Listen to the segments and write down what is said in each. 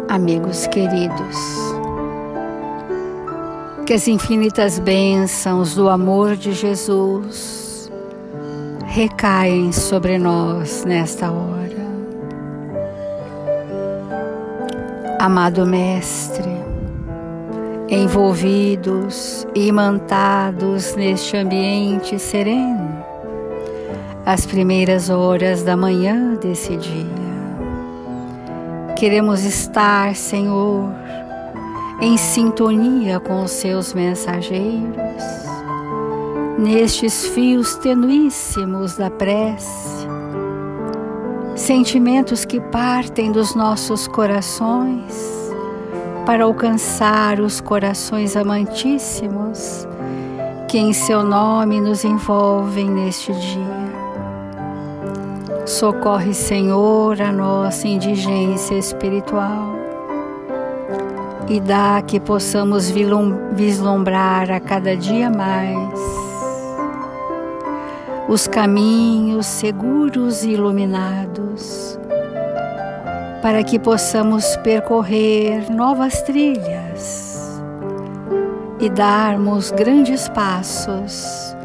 Amigos queridos, que as infinitas bênçãos do amor de Jesus recaem sobre nós nesta hora. Amado Mestre, envolvidos e imantados neste ambiente sereno, às primeiras horas da manhã desse dia, queremos estar, Senhor, em sintonia com os seus mensageiros, nestes fios tenuíssimos da prece, sentimentos que partem dos nossos corações para alcançar os corações amantíssimos que em seu nome nos envolvem neste dia. Socorre, Senhor, a nossa indigência espiritual e dá que possamos vislumbrar a cada dia mais os caminhos seguros e iluminados para que possamos percorrer novas trilhas e darmos grandes passos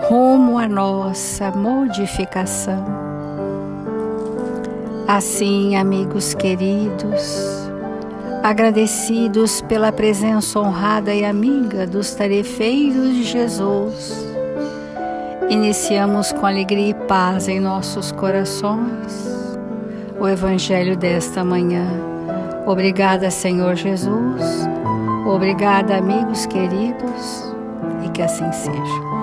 rumo à nossa modificação. Assim, amigos queridos, agradecidos pela presença honrada e amiga dos tarefeiros de Jesus, iniciamos com alegria e paz em nossos corações o Evangelho desta manhã. Obrigada, Senhor Jesus, obrigada, amigos queridos, e que assim seja.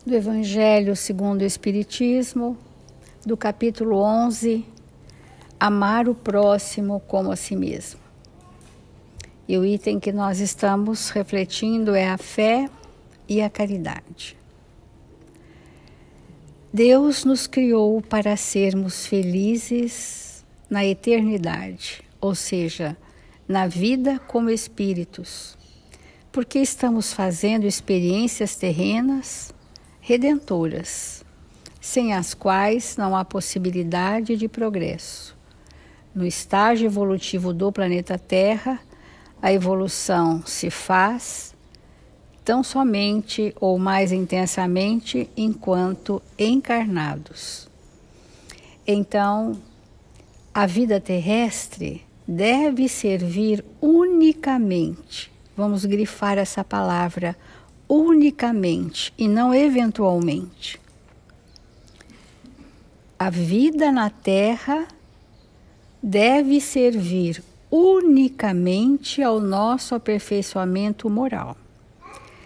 Do Evangelho segundo o Espiritismo, do capítulo 11, amar o próximo como a si mesmo. E o item que nós estamos refletindo é a fé e a caridade. Deus nos criou para sermos felizes na eternidade, ou seja, na vida como espíritos, porque estamos fazendo experiências terrenas redentoras, sem as quais não há possibilidade de progresso. No estágio evolutivo do planeta Terra, a evolução se faz tão somente ou mais intensamente enquanto encarnados. Então, a vida terrestre deve servir unicamente, vamos grifar essa palavra, unicamente e não eventualmente. A vida na Terra deve servir unicamente ao nosso aperfeiçoamento moral.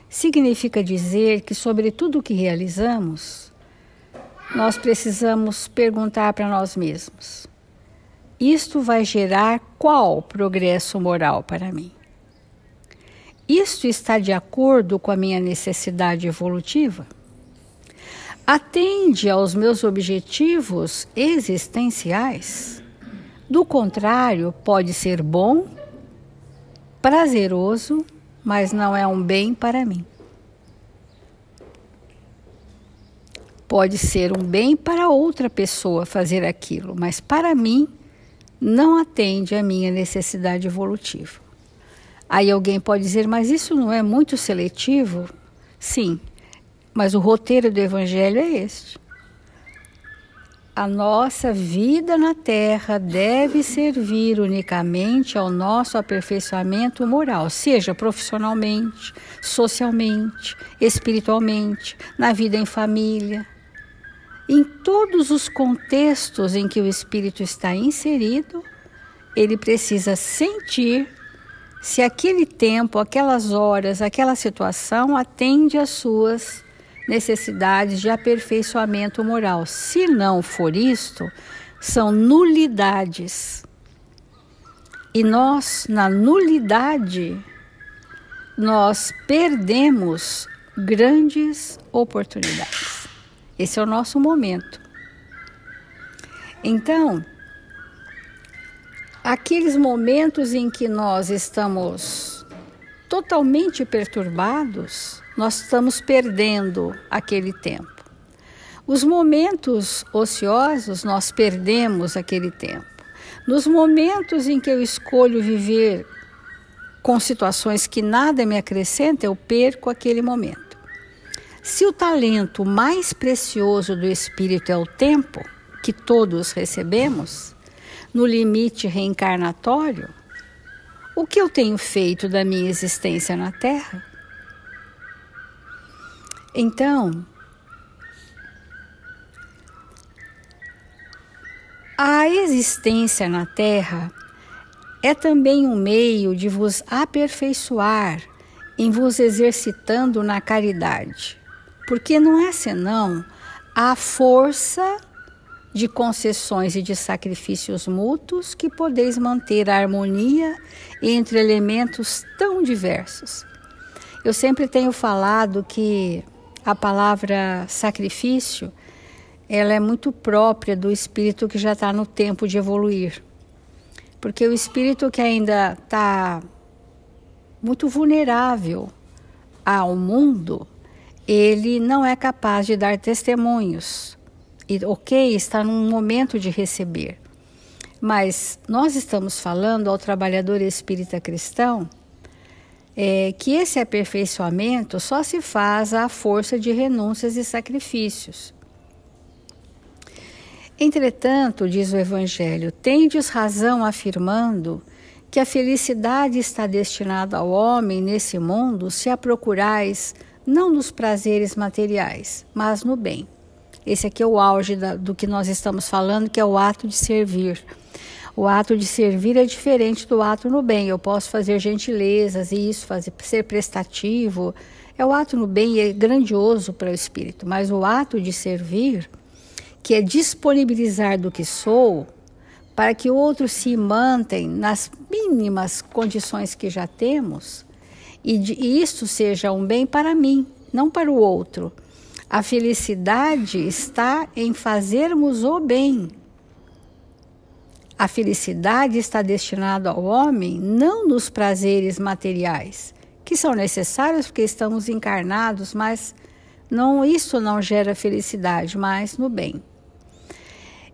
Significa dizer que sobre tudo o que realizamos, nós precisamos perguntar para nós mesmos: isto vai gerar qual progresso moral para mim? Isto está de acordo com a minha necessidade evolutiva? Atende aos meus objetivos existenciais? Do contrário, pode ser bom, prazeroso, mas não é um bem para mim. Pode ser um bem para outra pessoa fazer aquilo, mas para mim não atende à minha necessidade evolutiva. Aí alguém pode dizer, mas isso não é muito seletivo? Sim, mas o roteiro do Evangelho é este. A nossa vida na Terra deve servir unicamente ao nosso aperfeiçoamento moral, seja profissionalmente, socialmente, espiritualmente, na vida em família. Em todos os contextos em que o espírito está inserido, ele precisa sentir se aquele tempo, aquelas horas, aquela situação atende às suas necessidades de aperfeiçoamento moral. Se não for isto, são nulidades. E nós, na nulidade, nós perdemos grandes oportunidades. Esse é o nosso momento. Então, aqueles momentos em que nós estamos totalmente perturbados, nós estamos perdendo aquele tempo. Os momentos ociosos, nós perdemos aquele tempo. Nos momentos em que eu escolho viver com situações que nada me acrescenta, eu perco aquele momento. Se o talento mais precioso do espírito é o tempo, que todos recebemos, no limite reencarnatório, o que eu tenho feito da minha existência na Terra? Então, a existência na Terra é também um meio de vos aperfeiçoar em vos exercitando na caridade, porque não é senão a força de concessões e de sacrifícios mútuos que podeis manter a harmonia entre elementos tão diversos. Eu sempre tenho falado que a palavra sacrifício, ela é muito própria do espírito que já está no tempo de evoluir. Porque o espírito que ainda está muito vulnerável ao mundo, ele não é capaz de dar testemunhos. E está num momento de receber. Mas nós estamos falando ao trabalhador espírita cristão que esse aperfeiçoamento só se faz à força de renúncias e sacrifícios. Entretanto, diz o Evangelho, tendes razão afirmando que a felicidade está destinada ao homem nesse mundo se a procurais não nos prazeres materiais, mas no bem. Esse aqui é o auge do que nós estamos falando, que é o ato de servir. O ato de servir é diferente do ato no bem. Eu posso fazer gentilezas e isso, ser prestativo. É o ato no bem e é grandioso para o espírito. Mas o ato de servir, que é disponibilizar do que sou, para que o outro se mantenha nas mínimas condições que já temos, e isso seja um bem para mim, não para o outro. A felicidade está em fazermos o bem. A felicidade está destinada ao homem não nos prazeres materiais, que são necessários porque estamos encarnados, mas isso não gera felicidade, mas no bem.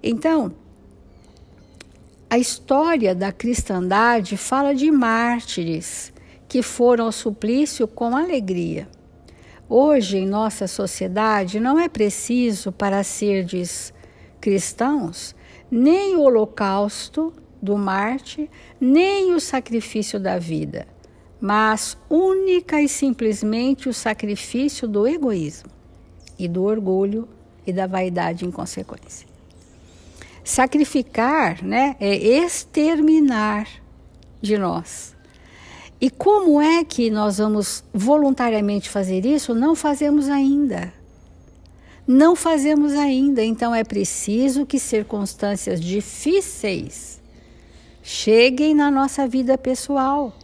Então, a história da cristandade fala de mártires que foram ao suplício com alegria. Hoje, em nossa sociedade, não é preciso, para serdes cristãos, nem o holocausto do mártir, nem o sacrifício da vida, mas única e simplesmente o sacrifício do egoísmo e do orgulho e da vaidade em consequência. Sacrificar, é exterminar de nós. E como é que nós vamos voluntariamente fazer isso? Não fazemos ainda. Não fazemos ainda. Então é preciso que circunstâncias difíceis cheguem na nossa vida pessoal,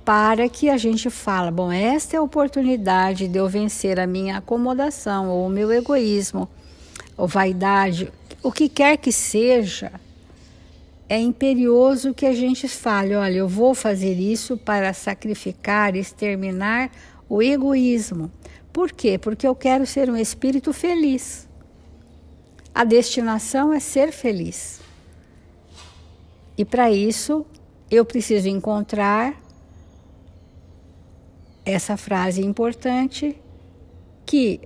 para que a gente fale, bom, esta é a oportunidade de eu vencer a minha acomodação, ou o meu egoísmo, ou vaidade, o que quer que seja. É imperioso que a gente fale, olha, eu vou fazer isso para sacrificar, exterminar o egoísmo. Por quê? Porque eu quero ser um espírito feliz. A destinação é ser feliz. E para isso, eu preciso encontrar essa frase importante, que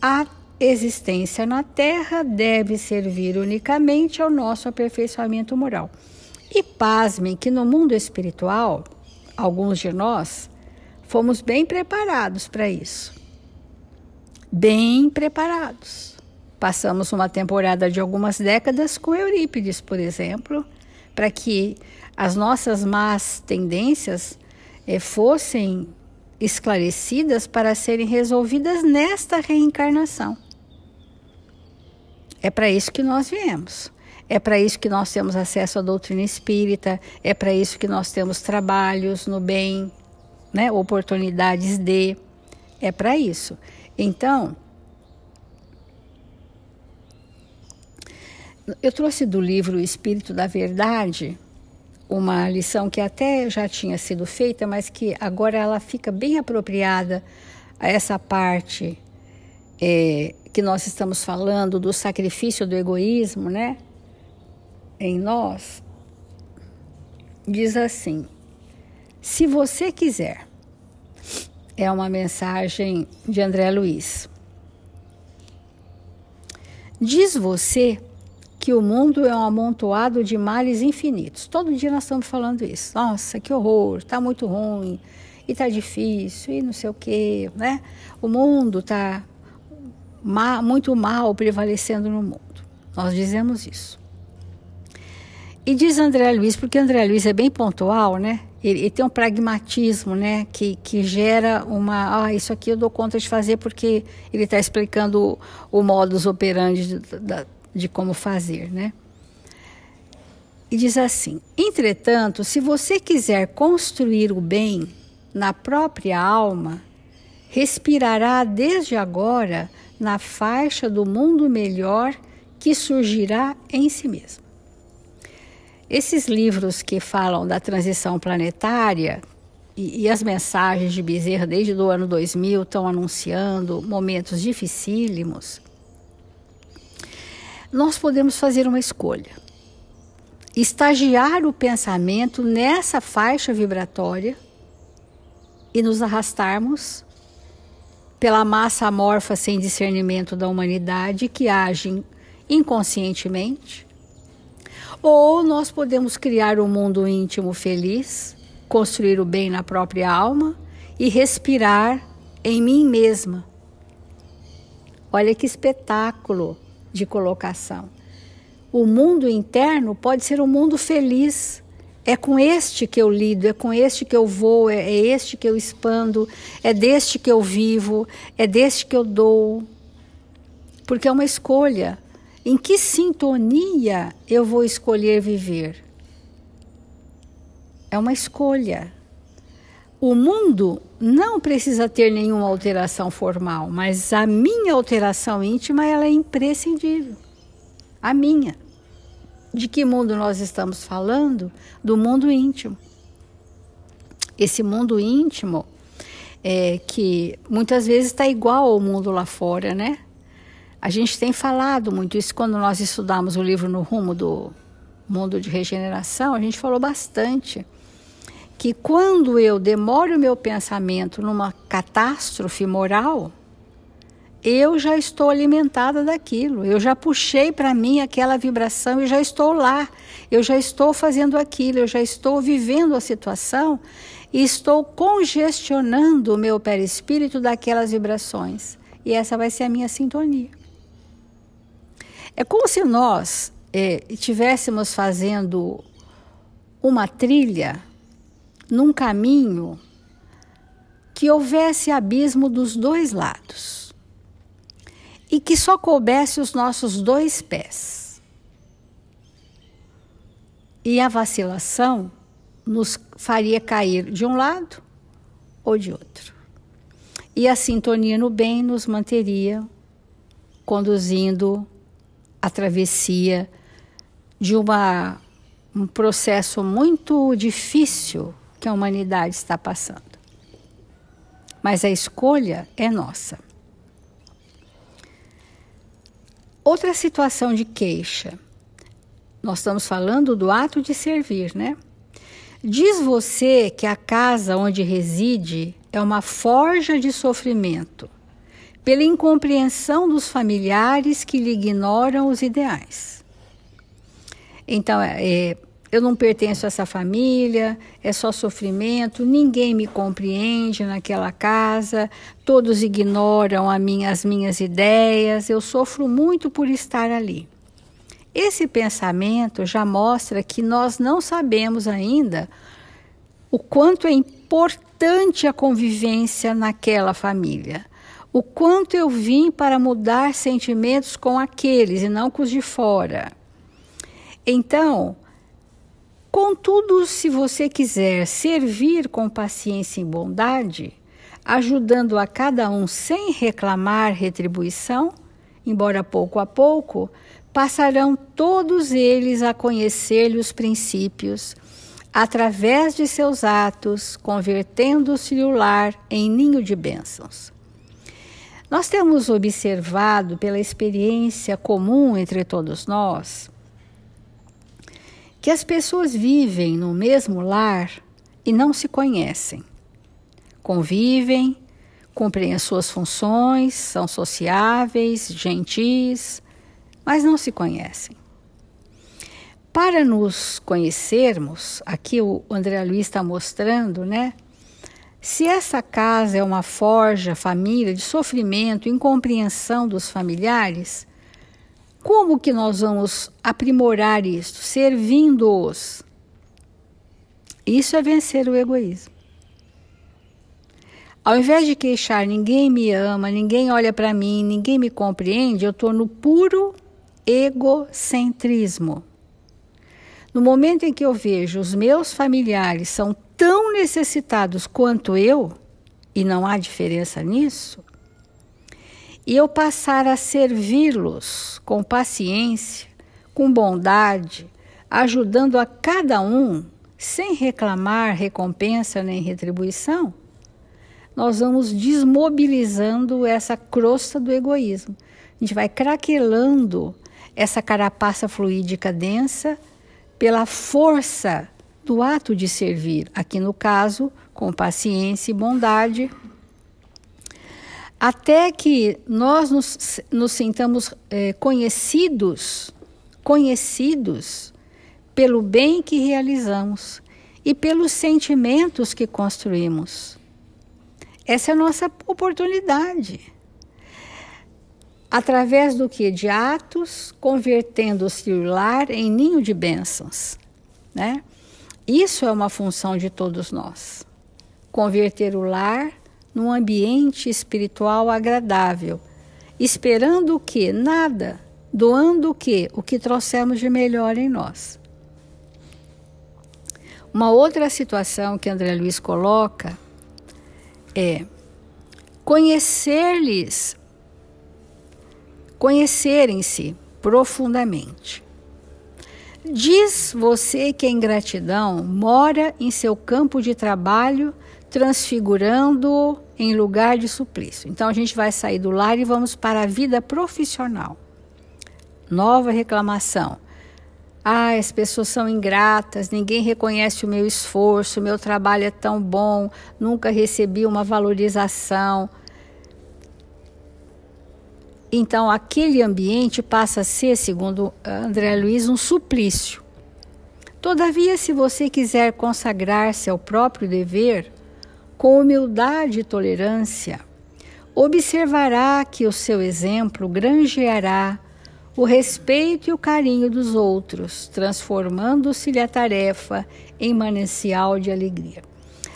a existência na Terra deve servir unicamente ao nosso aperfeiçoamento moral. E pasmem que no mundo espiritual, alguns de nós fomos bem preparados para isso. Bem preparados. Passamos uma temporada de algumas décadas com Eurípides, por exemplo, para que as nossas más tendências fossem esclarecidas para serem resolvidas nesta reencarnação. É para isso que nós viemos. É para isso que nós temos acesso à doutrina espírita. É para isso que nós temos trabalhos no bem, oportunidades de. É para isso. Então, Eu trouxe do livro O Espírito da Verdade uma lição que até já tinha sido feita, mas que agora ela fica bem apropriada a essa parte que nós estamos falando do sacrifício do egoísmo, né? Em nós. Diz assim: se você quiser, é uma mensagem de André Luiz. Diz você que o mundo é um amontoado de males infinitos. Todo dia nós estamos falando isso. Nossa, que horror, está muito ruim, e está difícil, e não sei o quê, né? O mundo está muito mal prevalecendo no mundo. Nós dizemos isso. E diz André Luiz, porque André Luiz é bem pontual, né? Ele tem um pragmatismo, né? Que gera isso aqui eu dou conta de fazer, porque ele está explicando o modus operandi de como fazer, né? E diz assim: entretanto, se você quiser construir o bem na própria alma, respirará desde agora na faixa do mundo melhor que surgirá em si mesmo. Esses livros que falam da transição planetária e as mensagens de Bezerra desde o ano 2000 estão anunciando momentos dificílimos. Nós podemos fazer uma escolha: estagiar o pensamento nessa faixa vibratória e nos arrastarmos pela massa amorfa sem discernimento da humanidade que age inconscientemente, ou nós podemos criar um mundo íntimo feliz, construir o bem na própria alma e respirar em mim mesma. Olha que espetáculo de colocação. O mundo interno pode ser um mundo feliz. É com este que eu lido, é com este que eu vou, é este que eu expando, é deste que eu vivo, é deste que eu dou. Porque é uma escolha. Em que sintonia eu vou escolher viver? É uma escolha. O mundo não precisa ter nenhuma alteração formal, mas a minha alteração íntima ela é imprescindível. A minha. De que mundo nós estamos falando? Do mundo íntimo. Esse mundo íntimo que muitas vezes está igual ao mundo lá fora, né? A gente tem falado muito isso quando nós estudamos o livro No Rumo do Mundo de Regeneração, a gente falou bastante que quando eu demoro o meu pensamento numa catástrofe moral, eu já estou alimentada daquilo, eu já puxei para mim aquela vibração e já estou lá, eu já estou fazendo aquilo, eu já estou vivendo a situação e estou congestionando o meu perispírito daquelas vibrações. E essa vai ser a minha sintonia. É como se nós estivéssemos fazendo uma trilha num caminho que houvesse abismo dos dois lados e que só coubesse os nossos dois pés. E a vacilação nos faria cair de um lado ou de outro. E a sintonia no bem nos manteria conduzindo a travessia de um processo muito difícil que a humanidade está passando. Mas a escolha é nossa. Outra situação de queixa. Nós estamos falando do ato de servir, né? Diz você que a casa onde reside é uma forja de sofrimento, pela incompreensão dos familiares que lhe ignoram os ideais. Então, eu não pertenço a essa família, é só sofrimento, ninguém me compreende naquela casa, todos ignoram as minhas ideias, eu sofro muito por estar ali. Esse pensamento já mostra que nós não sabemos ainda o quanto é importante a convivência naquela família, o quanto eu vim para mudar sentimentos com aqueles e não com os de fora. Então, contudo, se você quiser servir com paciência e bondade, ajudando a cada um sem reclamar retribuição, embora pouco a pouco, passarão todos eles a conhecer-lhe os princípios, através de seus atos, convertendo-se o lar em ninho de bênçãos. Nós temos observado, pela experiência comum entre todos nós, que as pessoas vivem no mesmo lar e não se conhecem. Convivem, cumprem as suas funções, são sociáveis, gentis, mas não se conhecem. Para nos conhecermos, aqui o André Luiz está mostrando, né? Se essa casa é uma forja, família, de sofrimento, incompreensão dos familiares, como que nós vamos aprimorar isto? Servindo-os. Isso é vencer o egoísmo. Ao invés de queixar, ninguém me ama, ninguém olha para mim, ninguém me compreende, eu estou no puro egocentrismo. No momento em que eu vejo os meus familiares são tão necessitados quanto eu, e não há diferença nisso, e eu passar a servi-los com paciência, com bondade, ajudando a cada um, sem reclamar recompensa nem retribuição, nós vamos desmobilizando essa crosta do egoísmo. A gente vai craquelando essa carapaça fluídica densa pela força do ato de servir, aqui no caso, com paciência e bondade, até que nós nos sintamos conhecidos pelo bem que realizamos e pelos sentimentos que construímos. Essa é a nossa oportunidade. Através do que? De atos, convertendo-se o lar em ninho de bênçãos, né? Isso é uma função de todos nós. Converter o lar num ambiente espiritual agradável, esperando o quê? Nada, doando o quê? O que trouxemos de melhor em nós. Uma outra situação que André Luiz coloca é conhecerem-se profundamente. Diz você que a ingratidão mora em seu campo de trabalho, transfigurando-o em lugar de suplício. Então a gente vai sair do lar e vamos para a vida profissional. Nova reclamação. As pessoas são ingratas, ninguém reconhece o meu esforço, o meu trabalho é tão bom, nunca recebi uma valorização. Então, aquele ambiente passa a ser, segundo André Luiz, um suplício. Todavia, se você quiser consagrar-se ao próprio dever, com humildade e tolerância, observará que o seu exemplo granjeará o respeito e o carinho dos outros, transformando-se-lhe a tarefa em manancial de alegria.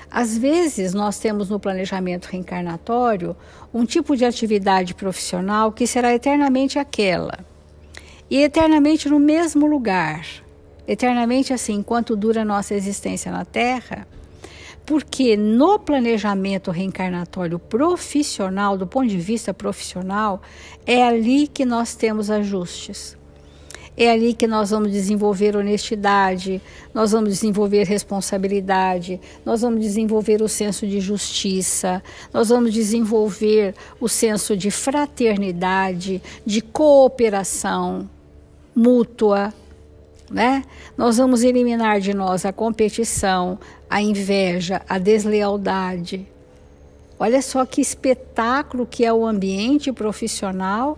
Às vezes, nós temos no planejamento reencarnatório um tipo de atividade profissional que será eternamente aquela, e eternamente no mesmo lugar, eternamente assim, enquanto dura a nossa existência na Terra, porque no planejamento reencarnatório profissional, do ponto de vista profissional, é ali que nós temos ajustes. É ali que nós vamos desenvolver honestidade, nós vamos desenvolver responsabilidade, nós vamos desenvolver o senso de justiça, nós vamos desenvolver o senso de fraternidade, de cooperação mútua, né? Nós vamos eliminar de nós a competição, a inveja, a deslealdade. Olha só que espetáculo que é o ambiente profissional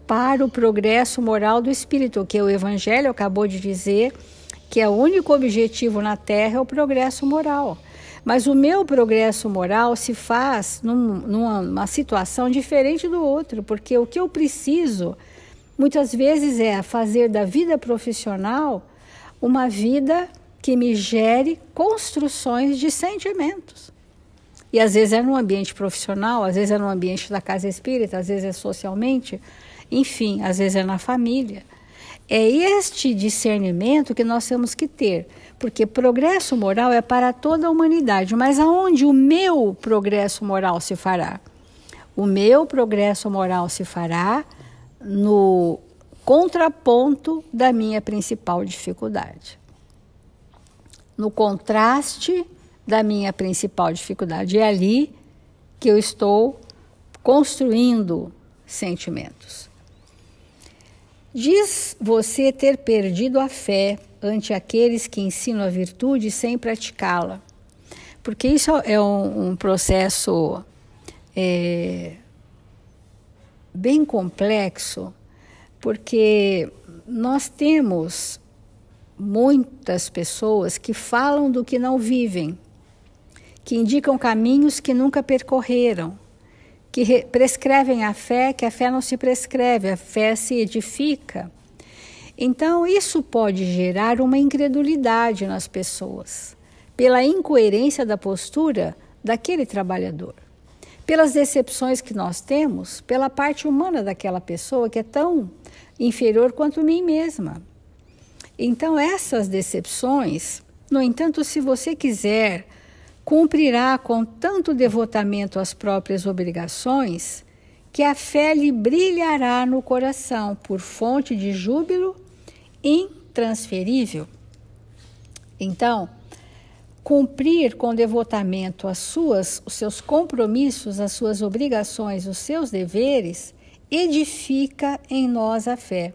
para o progresso moral do espírito, que o Evangelho acabou de dizer que o único objetivo na Terra é o progresso moral. Mas o meu progresso moral se faz numa situação diferente do outro, porque o que eu preciso, muitas vezes, é fazer da vida profissional uma vida que me gere construções de sentimentos. E às vezes é no ambiente profissional, às vezes é no ambiente da casa espírita, às vezes é socialmente, enfim, às vezes é na família. É este discernimento que nós temos que ter, porque progresso moral é para toda a humanidade, mas aonde o meu progresso moral se fará? O meu progresso moral se fará contraponto da minha principal dificuldade. No contraste da minha principal dificuldade. É ali que eu estou construindo sentimentos. Diz você ter perdido a fé ante aqueles que ensinam a virtude sem praticá-la. Porque isso é um processo bem complexo, porque nós temos muitas pessoas que falam do que não vivem, que indicam caminhos que nunca percorreram, que prescrevem a fé, que a fé não se prescreve, a fé se edifica. Então, isso pode gerar uma incredulidade nas pessoas, pela incoerência da postura daquele trabalhador, pelas decepções que nós temos, pela parte humana daquela pessoa que é tão inferior quanto mim mesma. Então, essas decepções, no entanto, se você quiser, cumprirá com tanto devotamento às próprias obrigações, que a fé lhe brilhará no coração por fonte de júbilo intransferível. Então, cumprir com devotamento os seus compromissos, as suas obrigações, os seus deveres, edifica em nós a fé.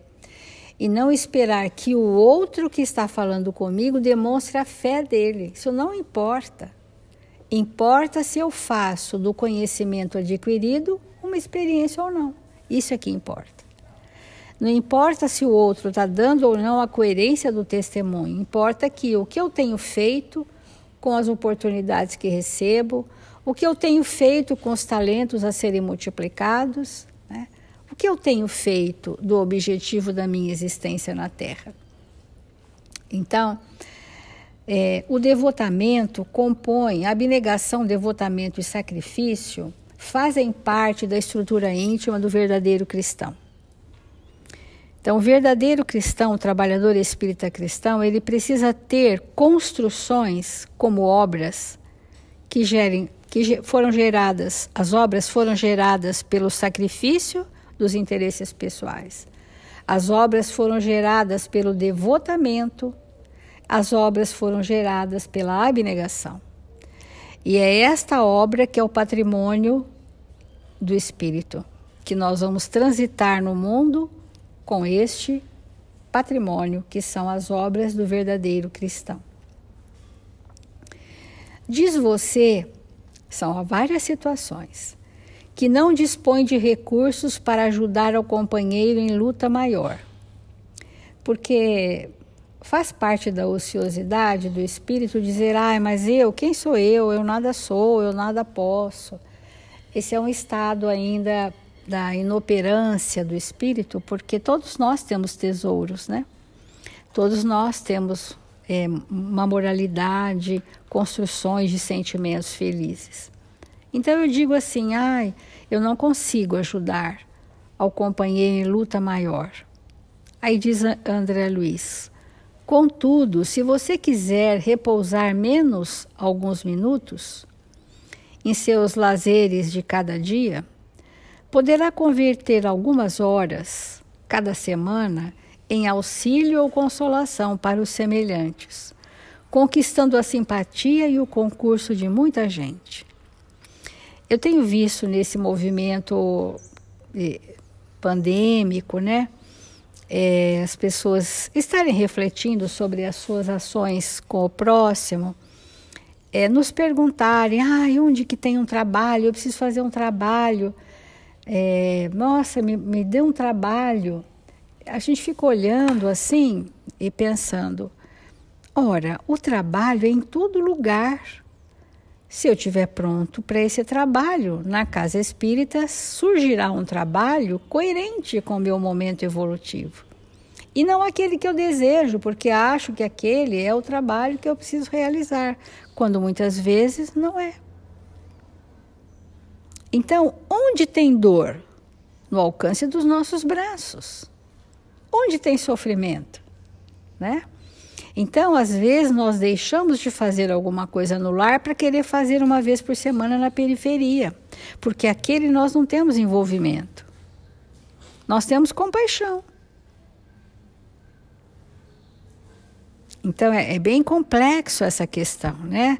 E não esperar que o outro que está falando comigo demonstre a fé dele. Isso não importa. Importa se eu faço do conhecimento adquirido uma experiência ou não. Isso é que importa. Não importa se o outro está dando ou não a coerência do testemunho. Importa que o que eu tenho feito com as oportunidades que recebo, o que eu tenho feito com os talentos a serem multiplicados, né? O que eu tenho feito do objetivo da minha existência na Terra. Então, o devotamento compõe, a abnegação, devotamento e sacrifício fazem parte da estrutura íntima do verdadeiro cristão. Então, o verdadeiro cristão, o trabalhador espírita cristão, ele precisa ter construções como obras que foram geradas, as obras foram geradas pelo sacrifício dos interesses pessoais. As obras foram geradas pelo devotamento, as obras foram geradas pela abnegação. E é esta obra que é o patrimônio do Espírito, que nós vamos transitar no mundo com este patrimônio, que são as obras do verdadeiro cristão. Diz você, são várias situações, que não dispõe de recursos para ajudar ao companheiro em luta maior, porque faz parte da ociosidade do espírito dizer, mas quem sou eu? Eu nada sou, eu nada posso. Esse é um estado ainda da inoperância do espírito, porque todos nós temos tesouros, né? Todos nós temos uma moralidade, construções de sentimentos felizes. Então eu digo assim, eu não consigo ajudar ao companheiro em luta maior. Aí diz André Luiz, contudo, se você quiser repousar menos alguns minutos em seus lazeres de cada dia, poderá converter algumas horas, cada semana, em auxílio ou consolação para os semelhantes, conquistando a simpatia e o concurso de muita gente. Eu tenho visto nesse movimento pandêmico, né, as pessoas estarem refletindo sobre as suas ações com o próximo, nos perguntarem, onde que tem um trabalho, eu preciso fazer um trabalho, nossa, me dê um trabalho. A gente fica olhando assim e pensando, ora, o trabalho é em todo lugar. Se eu estiver pronto para esse trabalho, na casa espírita surgirá um trabalho coerente com o meu momento evolutivo. E não aquele que eu desejo, porque acho que aquele é o trabalho que eu preciso realizar, quando muitas vezes não é. Então, onde tem dor? No alcance dos nossos braços. Onde tem sofrimento? Né? Então, às vezes, nós deixamos de fazer alguma coisa no lar para querer fazer uma vez por semana na periferia, porque aquele nós não temos envolvimento. Nós temos compaixão, Então é bem complexo essa questão, né?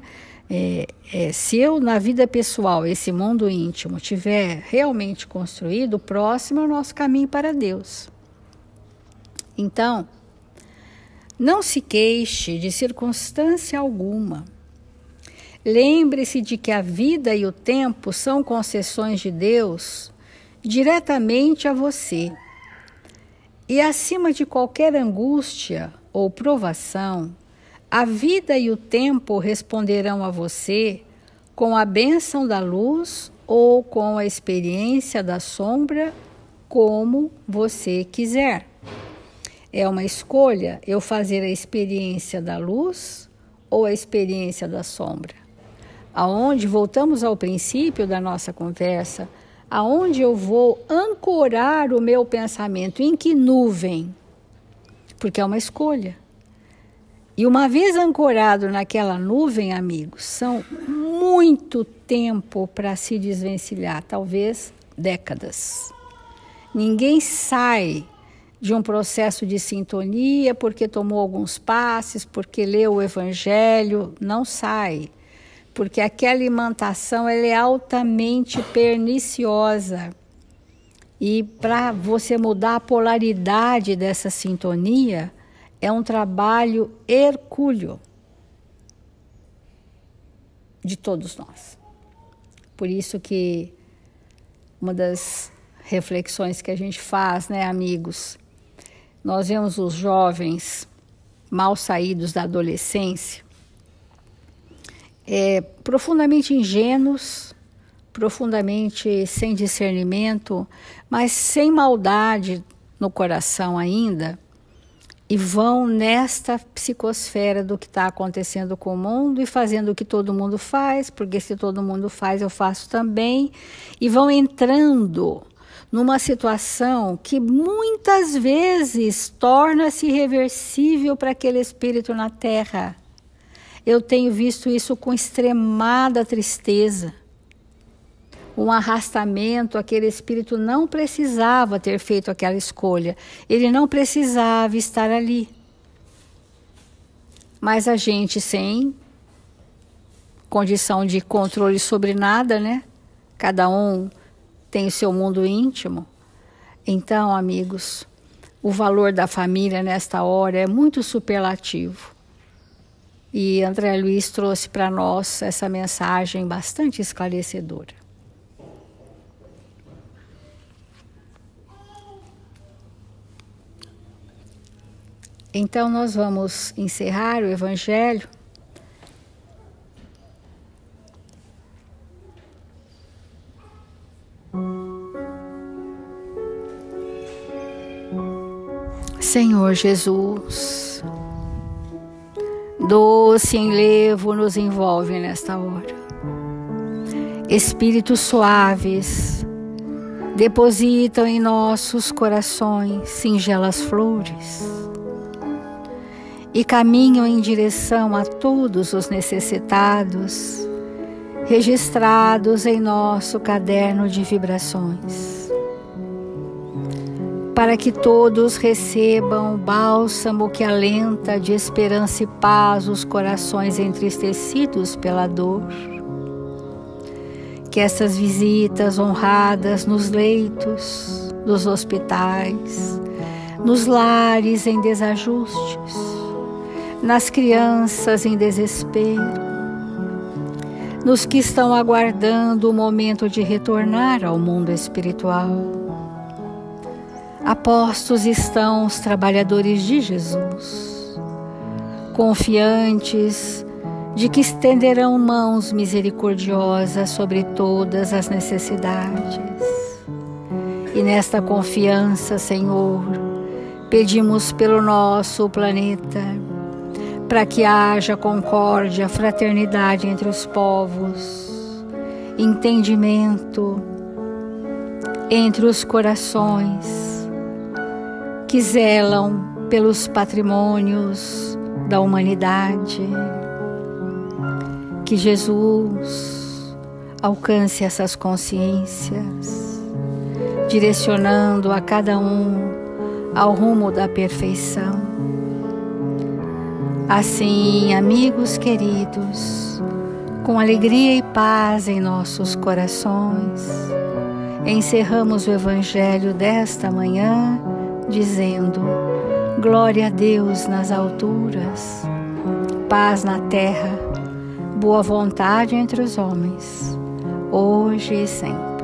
Se eu, na vida pessoal, esse mundo íntimo, tiver realmente construído, o próximo é o nosso caminho para Deus. Então, não se queixe de circunstância alguma. Lembre-se de que a vida e o tempo são concessões de Deus diretamente a você. E acima de qualquer angústia ou provação, a vida e o tempo responderão a você com a bênção da luz ou com a experiência da sombra, como você quiser. É uma escolha eu fazer a experiência da luz ou a experiência da sombra. Aonde, voltamos ao princípio da nossa conversa, aonde eu vou ancorar o meu pensamento, em que nuvem? Porque é uma escolha. E uma vez ancorado naquela nuvem, amigos, são muito tempo para se desvencilhar, talvez décadas. Ninguém sai de um processo de sintonia porque tomou alguns passes, porque leu o Evangelho, não sai. Porque aquela imantação ela é altamente perniciosa. E para você mudar a polaridade dessa sintonia, é um trabalho hercúleo de todos nós. Por isso que uma das reflexões que a gente faz, né, amigos, nós vemos os jovens mal saídos da adolescência, profundamente ingênuos, profundamente sem discernimento, mas sem maldade no coração ainda, e vão nesta psicosfera do que está acontecendo com o mundo e fazendo o que todo mundo faz, porque se todo mundo faz, eu faço também, e vão entrando numa situação que muitas vezes torna-se irreversível para aquele espírito na Terra. Eu tenho visto isso com extremada tristeza. Um arrastamento, aquele espírito não precisava ter feito aquela escolha. Ele não precisava estar ali. Mas a gente, sem condição de controle sobre nada, né? Cada um tem o seu mundo íntimo. Então, amigos, o valor da família nesta hora é muito superlativo. E André Luiz trouxe para nós essa mensagem bastante esclarecedora. Então nós vamos encerrar o Evangelho Senhor Jesus, doce enlevo nos envolve nesta hora. Espíritos suaves depositam em nossos corações singelas flores e caminham em direção a todos os necessitados, registrados em nosso caderno de vibrações, para que todos recebam o bálsamo que alenta de esperança e paz os corações entristecidos pela dor. Que essas visitas honradas nos leitos dos hospitais, nos lares em desajustes, nas crianças em desespero, nos que estão aguardando o momento de retornar ao mundo espiritual. Apostos estão os trabalhadores de Jesus, confiantes de que estenderão mãos misericordiosas sobre todas as necessidades. E nesta confiança, Senhor, pedimos pelo nosso planeta, para que haja concórdia, fraternidade entre os povos, entendimento entre os corações que zelam pelos patrimônios da humanidade. Que Jesus alcance essas consciências, direcionando a cada um ao rumo da perfeição. Assim, amigos queridos, com alegria e paz em nossos corações, encerramos o Evangelho desta manhã dizendo: glória a Deus nas alturas, paz na terra, boa vontade entre os homens, hoje e sempre.